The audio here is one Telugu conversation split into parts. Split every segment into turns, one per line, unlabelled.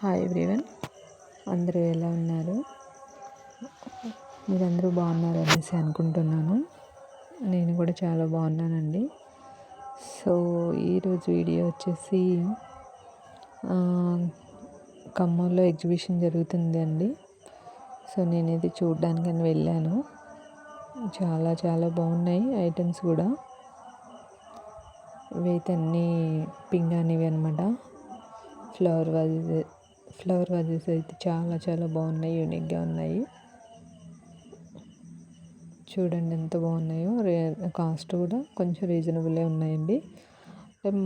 హాయ్ ఎవ్రీవన్, అందరూ ఎలా ఉన్నారు? మీరందరూ బాగున్నారు అనేసి అనుకుంటున్నాను. నేను కూడా చాలా బాగున్నానండి. సో ఈరోజు వీడియో వచ్చేసి ఖమ్మంలో ఎగ్జిబిషన్ జరుగుతుంది అండి. సో నేనైతే చూడడానికని వెళ్ళాను. చాలా చాలా బాగున్నాయి ఐటమ్స్ కూడా. ఇవైతే అన్నీ పింగాణివి అనమాట. ఫ్లవర్ వాజెస్ అయితే చాలా చాలా బాగున్నాయి, యూనిక్గా ఉన్నాయి. చూడండి ఎంత బాగున్నాయో. కాస్ట్ కూడా కొంచెం రీజనబుల్లే ఉన్నాయండి.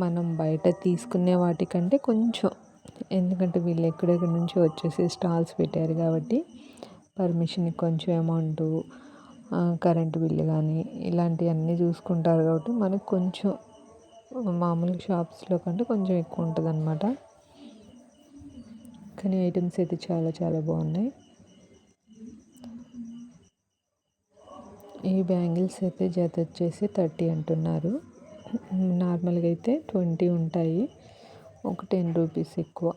మనం బయట తీసుకునే వాటికంటే కొంచెం, ఎందుకంటే వీళ్ళు ఎక్కడెక్కడి నుంచి వచ్చేసి స్టాల్స్ పెట్టారు కాబట్టి పర్మిషన్కి కొంచెం అమౌంట్, కరెంటు బిల్లు కానీ ఇలాంటివన్నీ చూసుకుంటారు కాబట్టి మనకు కొంచెం మామూలు షాప్స్లో కంటే కొంచెం ఎక్కువ ఉంటుంది అన్నమాట. కానీ ఐటమ్స్ అయితే చాలా చాలా బాగున్నాయి. ఈ బ్యాంగిల్స్ అయితే జత వచ్చేసి 30 అంటున్నారు. నార్మల్గా అయితే 20 ఉంటాయి, ఒక 10 రూపీస్ ఎక్కువ.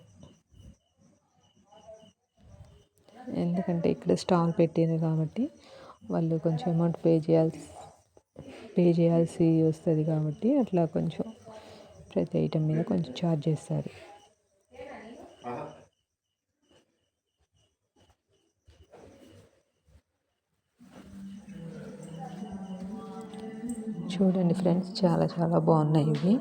ఎందుకంటే ఇక్కడ స్టాల్ పెట్టారు కాబట్టి వాళ్ళు కొంచెం అమౌంట్ పే చేయాల్సి వస్తుంది కాబట్టి అట్లా కొంచెం ప్రతి ఐటమ్ మీద కొంచెం ఛార్జ్ చేస్తారు. చూడండి ఫ్రెండ్స్, చాలా చాలా బాగున్నాయి ఇవి.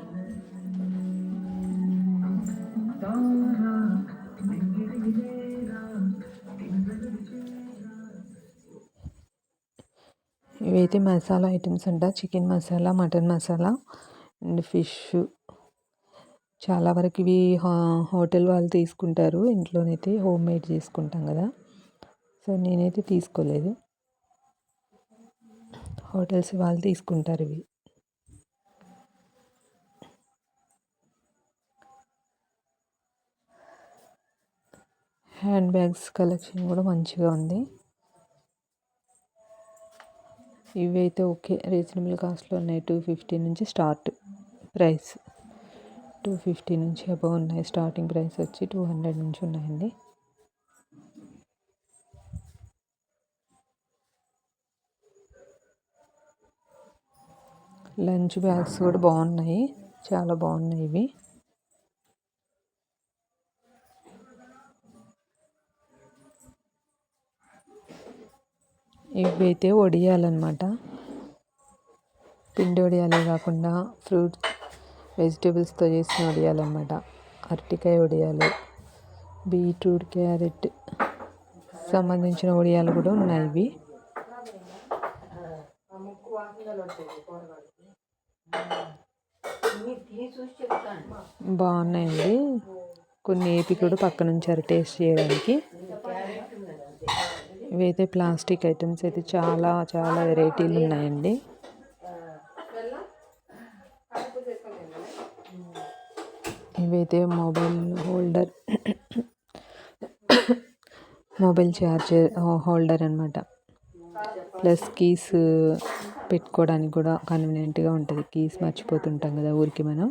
ఇవైతే మసాలా ఐటమ్స్ అంట. Chicken masala, mutton masala and fish. చాలా వరకు ఇవి హోటల్ వాళ్ళు తీసుకుంటారు, ఇంట్లోనైతే హోమ్ మేడ్ చేసుకుంటాం కదా. సో నేనైతే తీసుకోలేదు, హోటల్స్ వాళ్ళు తీసుకుంటారు ఇవి. హ్యాండ్ బ్యాగ్స్ కలెక్షన్ కూడా మంచిగా ఉంది. ఇవి అయితే ఓకే, రీజనబుల్ కాస్ట్లో ఉన్నాయి. 250 నుంచి స్టార్ట్ ప్రైస్. 250 నుంచి అబవ్ ఉన్నాయి. స్టార్టింగ్ ప్రైస్ వచ్చి 200 నుంచి ఉన్నాయండి. లంచ్ బ్యాగ్స్ కూడా బాగున్నాయి, చాలా బాగున్నాయి ఇవి. ఇవైతే వడియాలన్నమాట. పిండి వడియాలే కాకుండా వెజిటేబుల్స్తో చేసిన వడియాలన్నమాట. అరటికాయ వడియాలు, బీట్రూట్, క్యారెట్ సంబంధించిన వడియాలు కూడా ఉన్నాయి ఇవి. బాగున్నాయండి. కొన్ని ఏపీ కూడా పక్క నుంచి టేస్ట్ చేయడానికి. ఇవైతే ప్లాస్టిక్ ఐటమ్స్ అయితే చాలా చాలా వెరైటీలు ఉన్నాయండి. ఇవైతే mobile holder, mobile charger holder అనమాట. ప్లస్ కీస్ పెట్టుకోవడానికి కూడా కన్వీనియంట్గా ఉంటుంది. కీస్ మర్చిపోతుంటాం కదా ఊరికి మనం.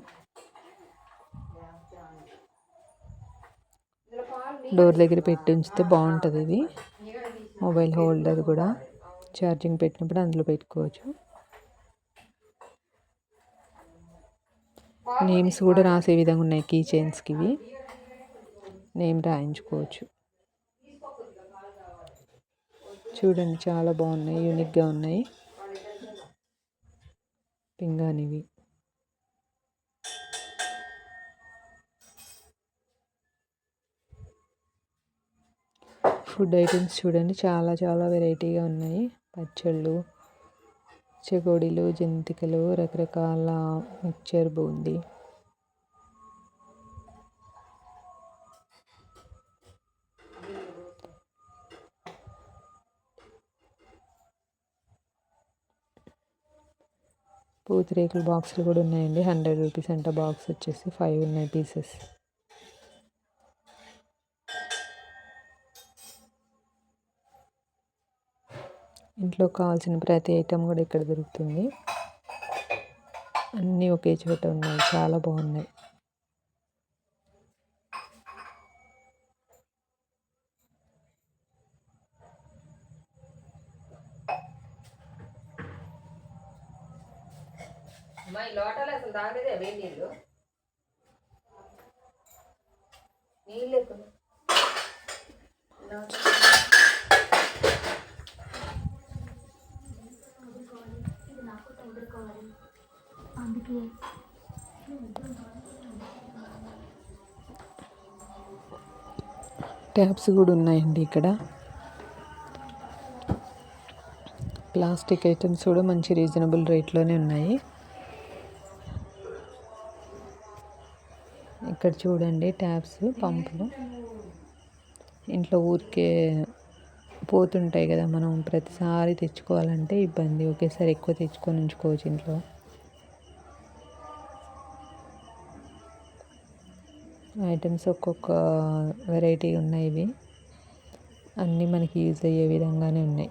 డోర్ దగ్గర పెట్టి ఉంచితే బాగుంటుంది ఇది. మొబైల్ హోల్డర్ కూడా ఛార్జింగ్ పెట్టినప్పుడు అందులో పెట్టుకోవచ్చు. నేమ్స్ కూడా రాసే విధంగా ఉన్నాయి. కీ చైన్స్కి ఇవి నేమ్ రాయించుకోవచ్చు. చూడండి చాలా బాగున్నాయి, యూనిక్గా ఉన్నాయి పింగాణివి. ఫుడ్ ఐటమ్స్ చూడండి, చాలా చాలా వెరైటీగా ఉన్నాయి. పచ్చళ్ళు, చెకోడీలు, జంతికలు, రకరకాల మిక్చర్, బూందీ. పూతరేకుల బాక్సులు కూడా ఉన్నాయండి. 100 రూపీస్ అంట బాక్స్ వచ్చేసి. 5 ఉన్నాయి పీసెస్. ఇంట్లో కావాల్సిన ప్రతి ఐటెం కూడా ఇక్కడ దొరుకుతుంది. అన్నీ ఒకే చోట ఉన్నాయి, చాలా బాగున్నాయి. ట్యాప్స్ కూడా ఉన్నాయండి ఇక్కడ. ప్లాస్టిక్ ఐటమ్స్ కూడా మంచి రీజనబుల్ రేట్లోనే ఉన్నాయి. ఇక్కడ చూడండి ట్యాప్స్, పంపులు. ఇంట్లో ఊరికే పోతుంటాయి కదా, మనం ప్రతిసారి తెచ్చుకోవాలంటే ఇబ్బంది. ఒకేసారి ఎక్కువ తెచ్చుకొని ఉంచుకోవచ్చు ఇంట్లో. ఐటమ్స్ ఒక్కొక్క వెరైటీ ఉన్నాయి. ఇవి అన్నీ మనకి యూజ్ అయ్యే విధంగానే ఉన్నాయి.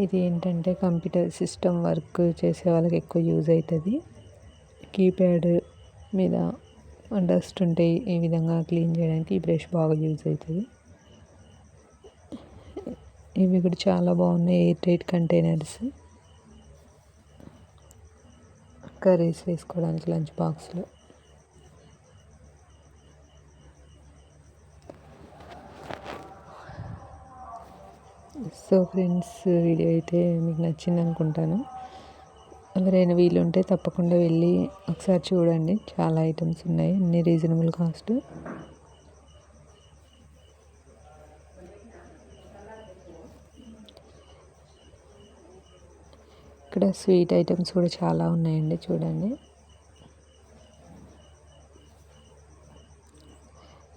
ఇది ఏంటంటే కంప్యూటర్ సిస్టమ్ వర్క్ చేసే వాళ్ళకి ఎక్కువ యూజ్ అవుతుంది. కీప్యాడ్ మీద డస్ట్ ఉంటే ఈ విధంగా క్లీన్ చేయడానికి ఈ బ్రష్ బాగా యూజ్ అవుతుంది. ఇవి కూడా చాలా బాగున్నాయి. ఎయిర్ టైట్ కంటైనర్స్, కర్రీస్ వేసుకోవడానికి లంచ్ బాక్స్లో. సో ఫ్రెండ్స్, వీడియో అయితే మీకు నచ్చింది అనుకుంటాను. ఎవరైనా వీలుంటే తప్పకుండా వెళ్ళి ఒకసారి చూడండి. చాలా ఐటమ్స్ ఉన్నాయి, అన్ని రీజనబుల్ కాస్ట్. ఇక్కడ స్వీట్ ఐటమ్స్ కూడా చాలా ఉన్నాయండి, చూడండి.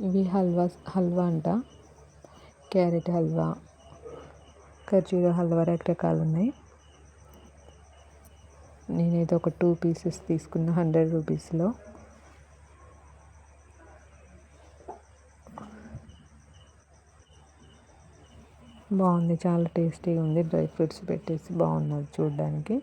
ఇవి హల్వా అంట. క్యారెట్ హల్వా, ఖర్జూర హల్వా, రకరకాలు ఉన్నాయి. నేనైతే ఒక 2 పీసెస్ తీసుకున్న 100 రూపీస్లో. బాగుంది, చాలా టేస్టీగా ఉంది. డ్రై ఫ్రూట్స్ పెట్టేసి బాగున్నది చూడడానికి.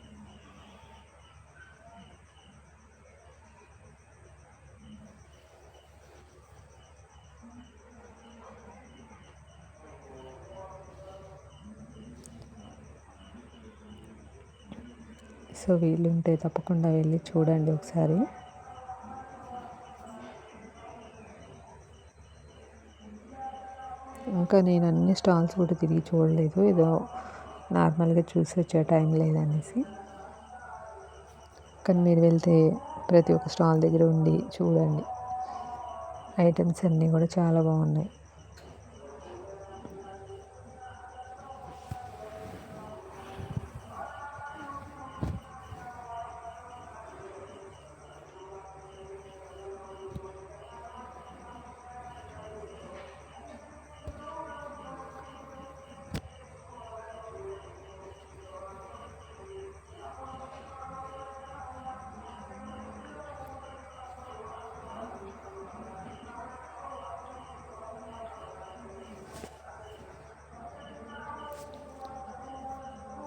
సో వీలుంటే తప్పకుండా వెళ్ళి చూడండి ఒకసారి. ఇంకా నేను అన్ని స్టాల్స్ కూడా తిరిగి చూడలేదు, ఏదో నార్మల్గా చూసి వచ్చే టైం లేదనేసి. కానీ మీరు వెళ్తే ప్రతి ఒక్క స్టాల్ దగ్గర ఉండి చూడండి. ఐటమ్స్ అన్నీ కూడా చాలా బాగున్నాయి.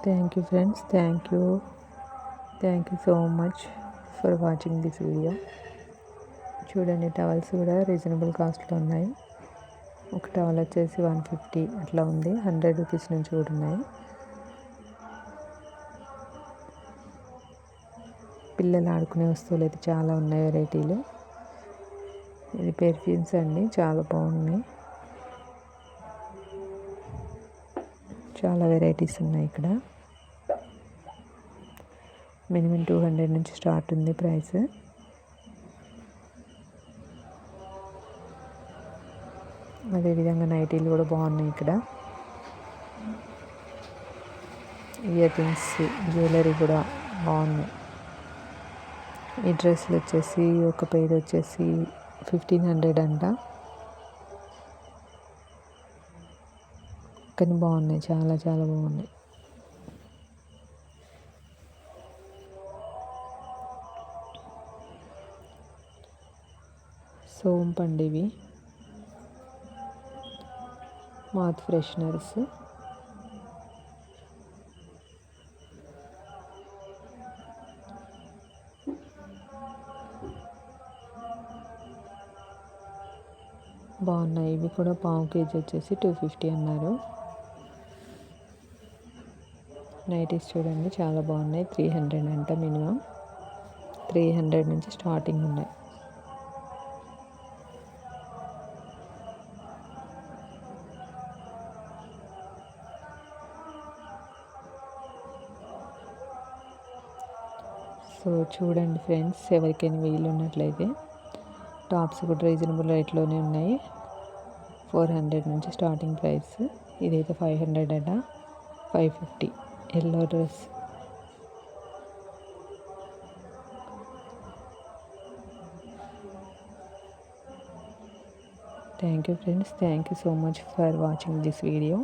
Thank you friends, thank you so much for watching this video. చూడండి, టవల్స్ కూడా రీజనబుల్ కాస్ట్లో ఉన్నాయి. ఒక టవల్ వచ్చేసి 150 అట్లా ఉంది. 100 రూపీస్ నుంచి కూడా ఉన్నాయి. పిల్లలు ఆడుకునే వస్తువులు అయితే చాలా ఉన్నాయి, వెరైటీలు. ఇది పెర్ఫ్యూమ్స్ అండి, చాలా బాగున్నాయి. చాలా వెరైటీస్ ఉన్నాయి ఇక్కడ. మినిమం 200 నుంచి స్టార్ట్ ఉంది ప్రైస్. అదేవిధంగా నైటీలు కూడా బాగున్నాయి ఇక్కడ. ఇయర్ రింగ్స్, జ్యువెలరీ కూడా బాగున్నాయి. ఈ డ్రెస్సులు వచ్చేసి ఒక పేరు వచ్చేసి 1500 అంట. కానీ బాగున్నాయి, చాలా చాలా బాగున్నాయి. సోంపు అండి ఇవి, మౌత్ ఫ్రెషనర్స్. బాగున్నాయి. ఇవి కూడా పావు కేజీ వచ్చేసి 250 అన్నారు. నైటీస్ చూడండి చాలా బాగున్నాయి. 300 అంట మినిమం. 300 నుంచి స్టార్టింగ్ ఉన్నాయి. సో చూడండి ఫ్రెండ్స్, ఎవరికైనా వీలు ఉన్నట్లయితే టాప్స్ కూడా రీజనబుల్ రేట్లోనే ఉన్నాయి. 400 నుంచి స్టార్టింగ్ ప్రైస్. ఇదైతే 500 అట, 550 yellow dress. Thank you friends, thank you so much for watching this video.